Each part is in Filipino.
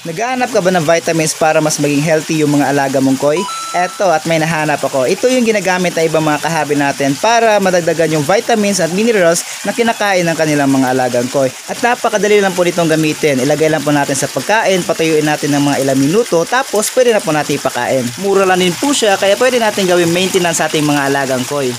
Naghahanap ka ba ng vitamins para mas maging healthy yung mga alaga mong koi? Eto, at may nahanap ako. Ito yung ginagamit ng ibang mga kahabi natin para madagdagan yung vitamins at minerals na kinakain ng kanilang mga alagang koi. At napakadali lang po nitong gamitin. Ilagay lang po natin sa pagkain, patuyuin natin ng mga ilang minuto, tapos pwede na po natin ipakain. Mura lang din po siya, kaya pwede natin gawin maintenance sa ating mga alagang koi.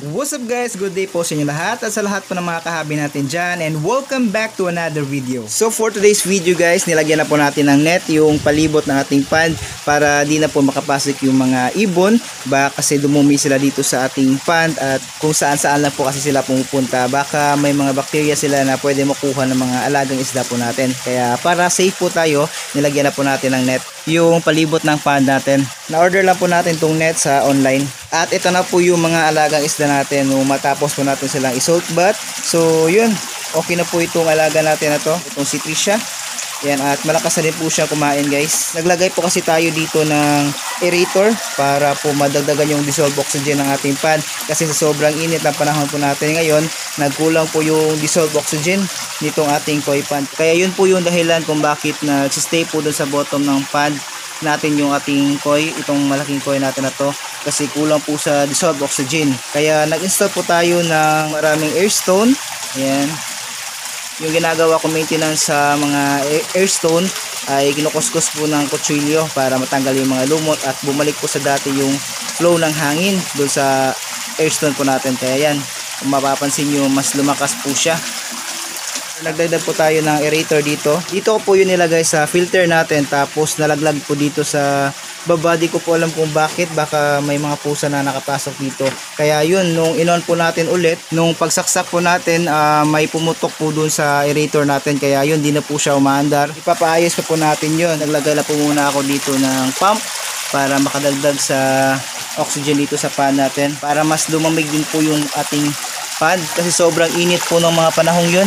What's up guys? Good day po sa inyo lahat at sa lahat po ng mga kahabi natin dyan, and welcome back to another video. So for today's video guys, nilagyan na po natin ng net yung palibot ng ating pond para di na po makapasok yung mga ibon kasi dumumi sila dito sa ating pond, at kung saan saan lang po kasi sila pumupunta. Baka may mga bakterya sila na pwede makuha ng mga alagang isda po natin. Kaya para safe po tayo, nilagyan na po natin ng net yung palibot ng pond natin. Na-order lang po natin tong net sa online. At ito na po yung mga alagang isda natin nung matapos po natin silang i-salt bath. So yun, okay na po itong alaga natin na to, itong si Trisha. Yan, at malakas na din po siya kumain guys. Naglagay po kasi tayo dito ng aerator para po madagdagan yung dissolved oxygen ng ating pond. Kasi sa sobrang init ng panahon po natin ngayon, nagkulang po yung dissolved oxygen nitong ating koi pond. Kaya yun po yung dahilan kung bakit nagsistay po dun sa bottom ng pond natin yung ating koi, itong malaking koi natin na to, kasi kulang po sa dissolved oxygen. Kaya nag-install po tayo ng maraming airstone. Ayan, yung ginagawa ko maintenance sa mga airstone ay kinukuskus po ng kutsilyo para matanggal yung mga lumot at bumalik po sa dati yung flow ng hangin doon sa airstone po natin. Kaya yan, kung mapapansin nyo, mas lumakas po siya. Nagdagdag po tayo ng aerator dito. Dito ko po yun nilagay sa filter natin, tapos nalaglag po dito sa baba. Di ko po alam kung bakit, baka may mga pusa na nakapasok dito. Kaya yun, nung inon po natin ulit, nung pagsaksak po natin, may pumutok po dun sa aerator natin. Kaya yun, di na po siya umaandar. Ipapaayos pa po natin yun. Naglagay na po muna ako dito ng pump para makadagdag sa oxygen dito sa pan natin, para mas lumamig din po yung ating pan, kasi sobrang init po ng mga panahong yun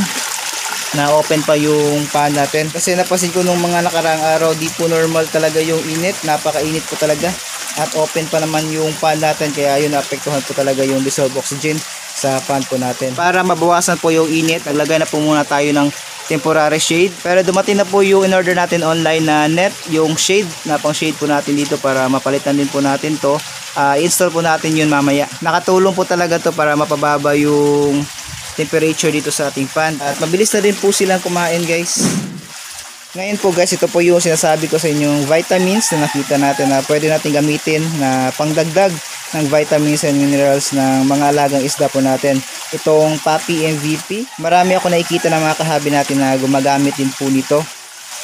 na open pa yung pan natin. Kasi napansin ko nung mga nakaraang araw, di po normal talaga yung init, napakainit po talaga, at open pa naman yung pan natin. Kaya yun, naapektuhan po talaga yung dissolved oxygen sa pan po natin. Para mabawasan po yung init, naglagay na po muna tayo ng temporary shade. Pero dumating na po yung in-order natin online na net, yung shade, na pang shade po natin dito para mapalitan din po natin to. Install po natin yun mamaya. Nakatulong po talaga to para mapababa yung temperature dito sa ating pan, at mabilis na din po silang kumain guys. Ngayon po guys, ito po yung sinasabi ko sa inyong vitamins na nakita natin na pwede natin gamitin na pangdagdag ng vitamins and minerals ng mga alagang isda po natin. Itong Papi MVP, marami ako nakikita ng mga kahabi natin na gumagamit din po nito.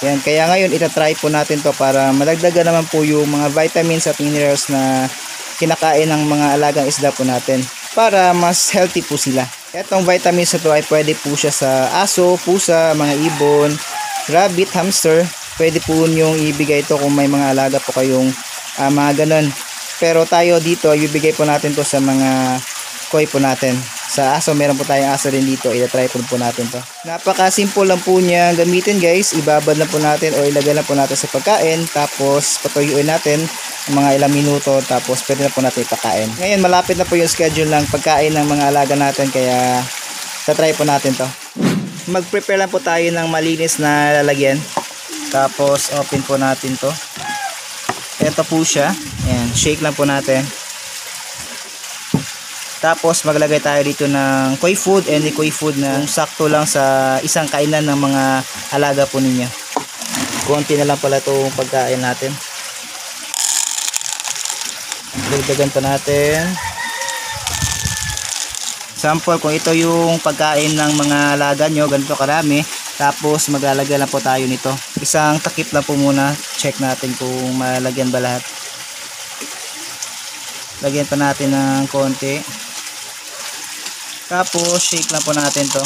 Yan, kaya ngayon itatry po natin to para madagdagan naman po yung mga vitamins at minerals na kinakain ng mga alagang isda po natin, para mas healthy po sila. Etong vitamins na to ay pwede po siya sa aso, pusa, mga ibon, rabbit, hamster. Pwede po nyong ibigay ito kung may mga alaga po kayong mga ganon. Pero tayo dito, ibibigay po natin to sa mga koi po natin. Sa aso, meron po tayong aso rin dito. I-try po natin to. Napaka-simple lang po niya gamitin guys. Ibabad lang po natin o ilagay lang po natin sa pagkain. Tapos patuyuin natin mga ilang minuto. Tapos pwede na po natin ipakain. Ngayon malapit na po yung schedule ng pagkain ng mga alaga natin. Kaya tatry po natin to. Mag-prepare lang po tayo ng malinis na lalagyan. Tapos open po natin to. Ito po siya. Ayan, shake lang po natin. Tapos maglagay tayo dito ng koi food, and koi food na sakto lang sa isang kainan ng mga alaga po ninyo. Konti na lang pala itong pagkain natin. Dagdagan pa natin. Sample, kung ito yung pagkain ng mga alaga nyo, ganito karami. Tapos maglalagay lang po tayo nito. Isang takip lang po muna. Check natin kung malagyan ba lahat. Lagyan pa natin ng konti. Tapos shake lang po natin to.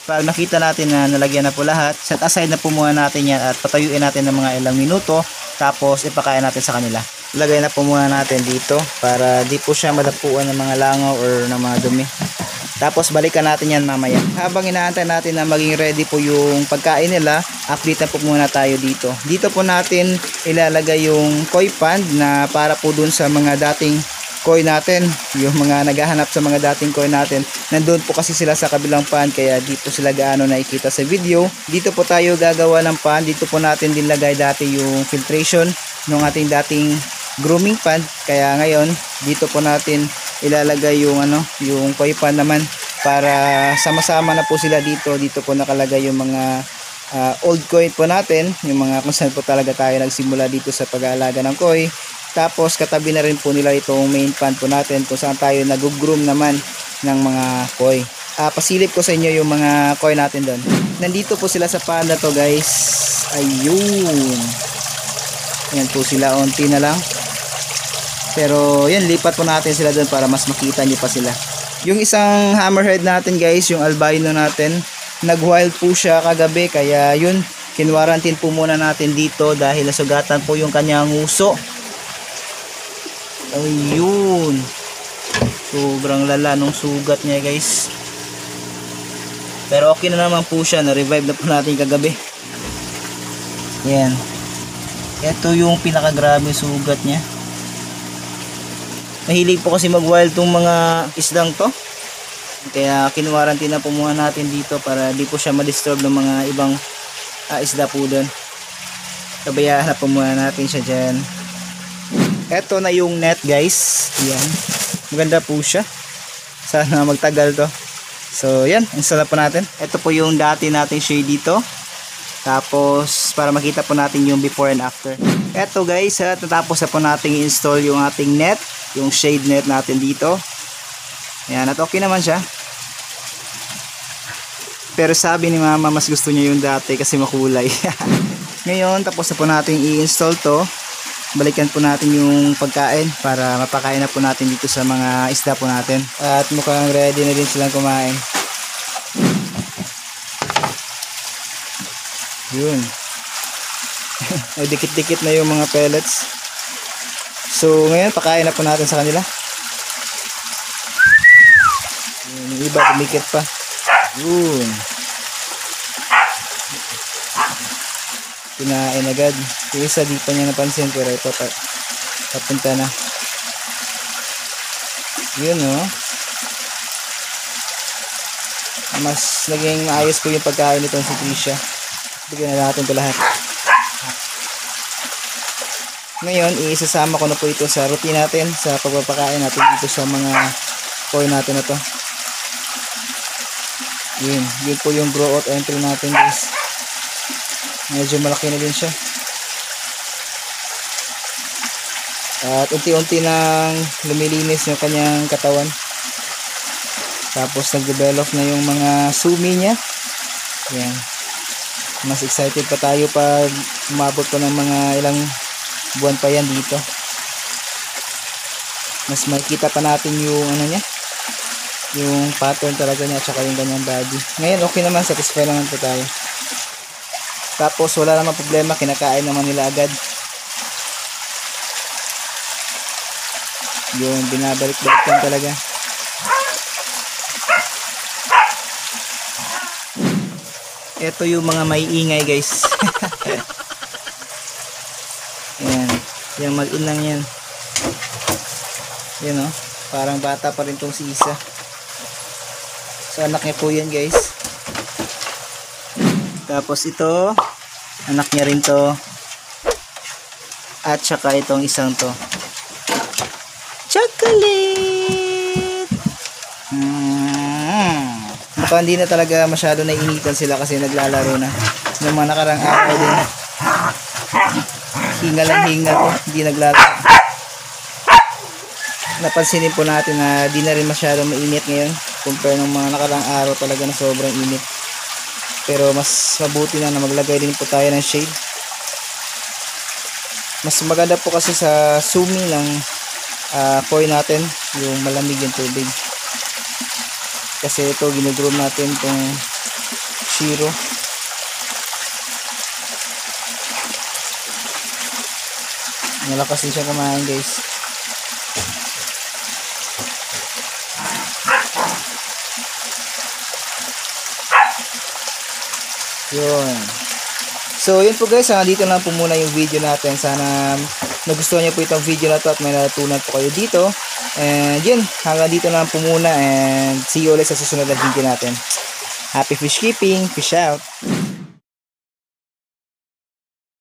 Pag nakita natin na nalagyan na po lahat, set aside na po muna natin yan at patayuin natin ng mga ilang minuto. Tapos ipakain natin sa kanila. Lagay na po muna natin dito para di po siya madapuan ng mga langaw or ng mga dumi. Tapos balikan natin yan mamaya. Habang inaantay natin na maging ready po yung pagkain nila, update na po muna tayo dito. Dito po natin ilalagay yung koi pond na para po dun sa mga dating koi natin, yung mga naghahanap sa mga dating koi natin, nandun po kasi sila sa kabilang pan, kaya di po sila gaano nakikita sa video. Dito po tayo gagawa ng pan. Dito po natin din lagay dati yung filtration ng ating dating grooming pan, kaya ngayon dito po natin ilalagay yung yung koi pan naman, para sama-sama na po sila dito. Dito po nakalagay yung mga old koi po natin, yung mga kung saan po talaga tayo nagsimula dito sa pag-aalaga ng koi. Tapos katabi na rin po nila itong main pan po natin, kung saan tayo nag-groom naman ng mga koi. Pasilip ko sa inyo yung mga koi natin doon. Nandito po sila sa pan na to, guys. Ayun, yan po sila, onti na lang. Pero yan, lipat po natin sila doon para mas makita nyo pa sila. Yung isang hammerhead natin, guys, yung albino natin, nag-wild po siya kagabi, kaya yun, kinwarantin po muna natin dito dahil nasugatan po yung kanyang uso. Ayun, sobrang lala nung sugat niya, guys. Pero okay na naman po siya, na-revive na po natin kagabi. Yan, ito yung pinakagrabe sugat niya. Mahilig po kasi mag-wild tong mga isdang to, kaya kinwarantin na po muna natin dito para di po siya ma-disturb ng mga ibang isda po doon. Kabayaan na po muna natin siya dyan. Eto na yung net, guys. Yan, maganda po siya, sana magtagal to. So yan, install na po natin. Ito po yung dati nating shade dito, tapos para makita po natin yung before and after. Eto, guys, natapos na po natin i-install yung ating net, yung shade net natin dito. Yan, at okay naman siya. Pero sabi ni mama mas gusto niya yung dati kasi makulay. Ngayon tapos na po natin i-install to. Balikan po natin yung pagkain para mapakain na po natin dito sa mga isda po natin. At mukhang ready na din silang kumain. Yun. Ay, dikit-dikit na yung mga pellets. So ngayon pakain na po natin sa kanila. Yung iba dumikit pa. Yun. Kinain agad. Yung isa di pa niya napansin, pero ito papunta na. Yun, oh. Mas naging ayos po yung pagkain nitong si Trisha. Bigyan na natin ito lahat. Ngayon, isasama ko na po ito sa routine natin, sa pagpapakain natin dito sa mga koi natin na to. Yun po yung grow out entry natin, guys. Medyo malaki na din siya. At unti-unti nang lumilinis yung kanyang katawan. Tapos nag-develop na yung mga sumi niya. Yan. Mas excited pa tayo pag umabot pa ng mga ilang buwan pa yan dito. Mas makikita pa natin yung niya, yung pattern talaga niya, tsaka yung ganyang body. Ngayon okay naman, satisfied naman po tayo. Tapos wala naman problema, kinakain naman nila agad. Yung binabalik-balikan talaga. Ito yung mga may ingay, guys. Yan, yung mag-inang yan. Yan, oh, parang bata pa rin tong si Isa. So anak niya po yan, guys. Tapos ito, anak niya rin to. At saka itong isang to. Chocolate! Mukhang hindi na talaga masyado nainitan sila kasi naglalaro na. Yung mga nakarang araw din, hinga lang hinga to, hindi naglalaro. Napansinin po natin na di na rin masyado mainit ngayon compare ng mga nakarang araw talaga na sobrang init. Pero mas mabuti na maglagay din po tayo ng shade. Mas maganda po kasi sa sumi ng koi natin yung malamig yung tubig. Kasi ito ginugroom natin itong shiro. Malakas din siya kumain, guys. Yun. So yun po, guys, dito lang po muna yung video natin. Sana nagustuhan niyo po itong video na to at may natutunan po kayo dito. And yun, hanggang dito na lang po muna and see you ulit sa susunod na video natin. Happy fish keeping, fish out!